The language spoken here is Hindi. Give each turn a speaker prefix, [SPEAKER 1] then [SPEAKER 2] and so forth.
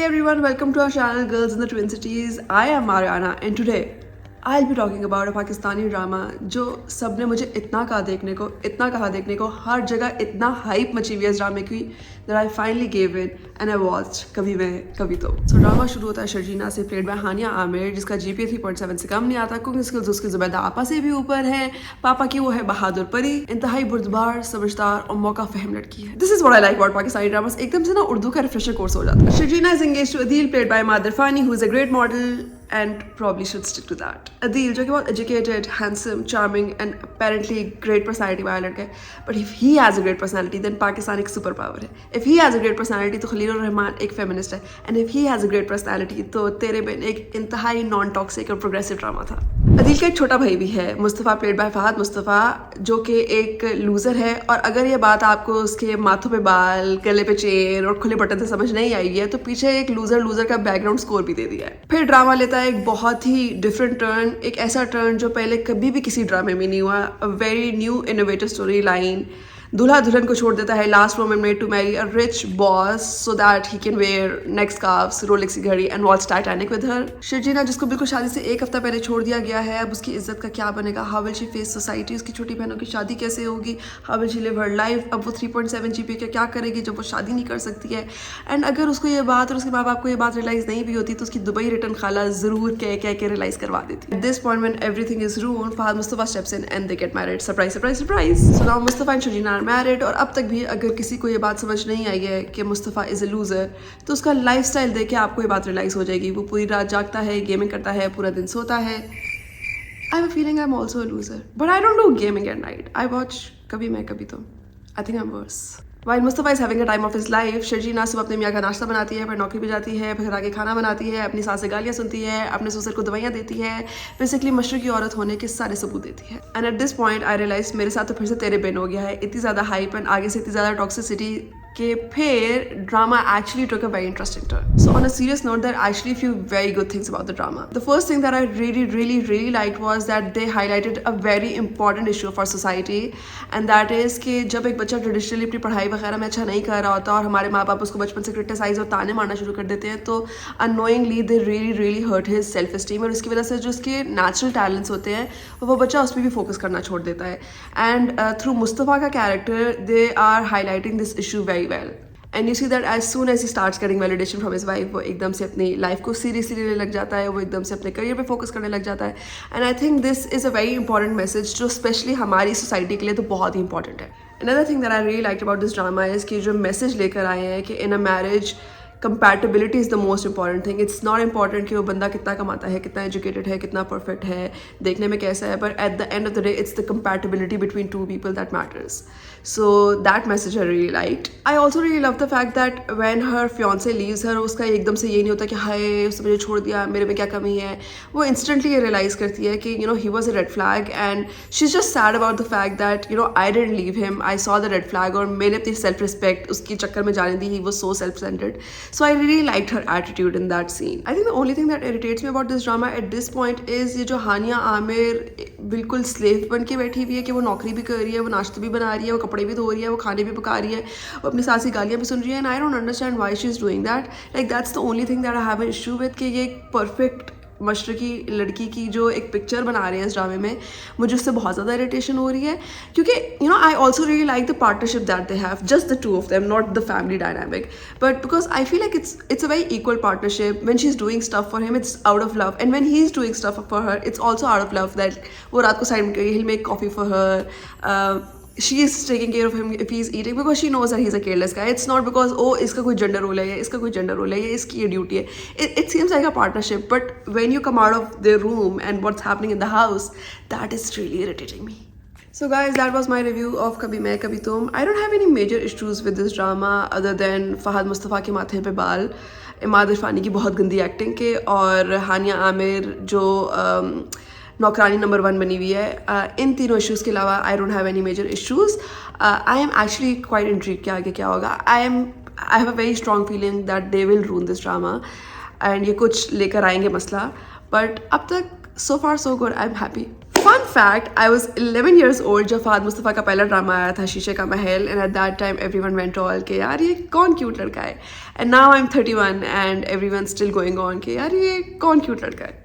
[SPEAKER 1] everyone, welcome to our channel Girls in the Twin Cities. I am Mariana and today I'll be talking about a Pakistani drama जो सबने मुझे इतना कहा देखने को हर जगह इतना हाइप मची हुई है इस ड्रामे की that I finally gave in and I watched कभी मैं कभी तो. So ड्रामा शुरू होता है शर्जीना से played by हानिया आमिर जिसका GPA 3.7 से कम नहीं आता. कुकिंग स्किल्स उसके जुबैदा आपा से भी ऊपर है. पापा की वो है बहादुर परी, इंतहाई बुर्दबार, समझदार और मौका फहम लड़की है. This is what I like about Pakistani dramas. एकदम से ना उर्दू का रिफ्रेशर कोर्स हो जाता है. Sharjeena is engaged to Adil played by Madar Fani who is a great model and probably should stick to that. Adil जो कि बहुत educated, handsome, charming and apparently great personality वाला लड़का है. But if he has a great personality then Pakistan एक super power है. If he has a great personality तो खलील रहमान एक feminist है. And if he has a great personality तो तेरे बिन एक इंतहाई non-toxic और progressive drama था. अदील का एक छोटा भाई भी है मुस्तफ़ा played by फहद मुस्तफ़ा जो कि एक लूज़र है. और अगर ये बात आपको उसके माथों पे बाल, गले पे चेन और खुले बटन से समझ नहीं आई है तो पीछे एक लूज़र का बैकग्राउंड स्कोर भी दे दिया है. फिर ड्रामा लेता है एक बहुत ही डिफरेंट टर्न, एक ऐसा टर्न जो पहले कभी भी किसी ड्रामे में नहीं हुआ. A very new innovative story line. दूल्हा दुल्हन को छोड़ देता है लास्ट मोमेंट में to marry a rich boss so that he can wear next scarves, Rolex की घड़ी and watch Titanic with her. Sharjeena जिसको बिल्कुल शादी से एक हफ्ता पहले छोड़ दिया गया है, अब उसकी इज्जत का क्या बनेगा? How will she face society? उसकी छोटी बहनों की शादी कैसे होगी? How will she live her life? अब वो 3.7 GPA का क्या करेगी जब वो शादी नहीं कर सकती है? एंड अगर उसको ये बात और उसके माँ बाप को ये बात रियलाइज नहीं भी होती तो उसकी दुबई रिटर्न खाला जरूर कह के रियलाइज करवा देती. At this point when everything is ruined Fahad Mustafa steps in and they get married. Surprise surprise surprise. So now Mustafa and Sharjeena are married. और अब तक भी अगर किसी को ये बात समझ नहीं आई है कि मुस्तफ़ा इज़ अ लूज़र तो उसका लाइफस्टाइल देख के आपको ये बात रियलाइज़ हो जाएगी. वो पूरी रात जागता है, गेमिंग करता है, पूरा दिन सोता है. I have a feeling I am also a loser but I don't do gaming at night. I watch कभी मैं कभी तो. I think I am worse. While Mustafa is having a time of his life, Sharjeena सुबह अपने मियाँ का नाश्ता बनाती है, फिर नौकरी पे जाती है, फिर आगे खाना बनाती है, अपनी सास से गालियाँ सुनती है, अपने ससुर को दवाइयाँ देती है, बेसिकली मशरक़ी औरत होने के सारे सबूत देती है. And at this point I realise मेरे साथ तो फिर से तेरे बिन हो गया है. इतनी ज़्यादा हाइप एंड आगे से इतनी ज़्यादा टॉक्सिसिटी के फिर drama actually took a very interesting turn. So on a serious note, there are actually a few very good things about the drama. The first thing that I really liked was that they highlighted a very important issue for society, and that is कि जब एक बच्चा ट्रेडिशनली अपनी पढ़ाई वगैरह में अच्छा नहीं कर रहा होता और हमारे माँ बाप उसको बचपन से क्रिटिसाइज और ताने मारना शुरू कर देते हैं तो अनोइंगली दे really hurt his self esteem. और इसकी वजह से जो उसके नेचुरल टैलेंट्स होते हैं वो बच्चा उस पर भी फोकस करना छोड़ देता है. एंड थ्रू मुस्तफ़ा का character they are highlighting this issue very well. And you see that as soon as he starts getting validation from his wife वो एकदम से अपनी लाइफ को सीरियसली लेने लग जाता है, वो एकदम से अपने करियर पे फोकस करने लग जाता है. And I think this is a very important message जो स्पेशली हमारी सोसाइटी के लिए तो बहुत ही इंपॉर्टेंट है. Another thing that I really liked about this drama is कि जो मैसेज लेकर आए हैं कि in a marriage compatibility is the most important thing. It's not important कि वो बंदा कितना कमाता है, कितना एजुकेटेड है, कितना परफेक्ट है, देखने में कैसा है, but at the end of the day it's the compatibility between two people that matters. So that message I really liked. I also really love the fact that when her fiance leaves her उसका एकदम से ये नहीं होता कि हाय उसने मुझे छोड़ दिया, मेरे में क्या कमी है. वो instantly ये realize करती है कि he was a red flag and she's just sad about the fact that I didn't leave him. I saw the red flag और मैंने अपनी self respect उसकी चक्कर में जाने दी. He was so self centered. So I really liked her attitude in that scene. I think the only thing that irritates me about this drama at this point is ये जो हानिया आमिर बिल्कुल स्लेव बन के बैठी हुई है कि वो नौकरी भी कर रही है, वो नाश्ता भी बना रही है, वो कपड़े भी धो रही है, वो खाने भी पका रही है, वो अपनी सास की गालियाँ भी सुन रही है. And I don't understand why she is doing that. Like that's the only thing that I have an issue with कि ये एक परफेक्ट मशरकी लड़की की जो एक पिक्चर बना रहे हैं इस ड्रामे में, मुझे उससे बहुत ज़्यादा इरिटेशन हो रही है. क्योंकि I also really like the partnership that they have, just the two of them, not the family dynamic. But because I feel like it's a very equal partnership. When she is doing stuff for him it's out of love, and when he is doing stuff for her it's also out of love. That वो रात को साइड में गई, he'll make coffee for her. She is taking care of him if he's eating because she knows that he's a careless guy. It's not because इसका कोई gender role है, इसका कोई gender role है, ये इसकी ये duty है. It seems like a partnership, but when you come out of their room and what's happening in the house, that is really irritating me. So guys, that was my review of कभी मैं कभी तुम. I don't have any major issues with this drama other than Fahad Mustafa के माथे पे बाल, इमाद इरफानी की बहुत गंदी एक्टिंग के, और हानिया आमिर जो नौकरानी नंबर 1 बनी हुई है. इन तीनों इश्यूज़ के अलावा I don't have any major issues. I am actually quite intrigued कि आगे क्या होगा. I have a very strong feeling that they will ruin this drama and ये कुछ लेकर आएंगे मसला. बट अब तक so far so good. I am happy. Fun fact, I was 11 years old जब फहद मुस्तफ़ा का पहला ड्रामा आया था शीशे का महल, and at that time everyone went all के यार ये कौन क्यूट लड़का है. And now I am 31 and everyone still going on के यार ये कौन क्यूट लड़का है.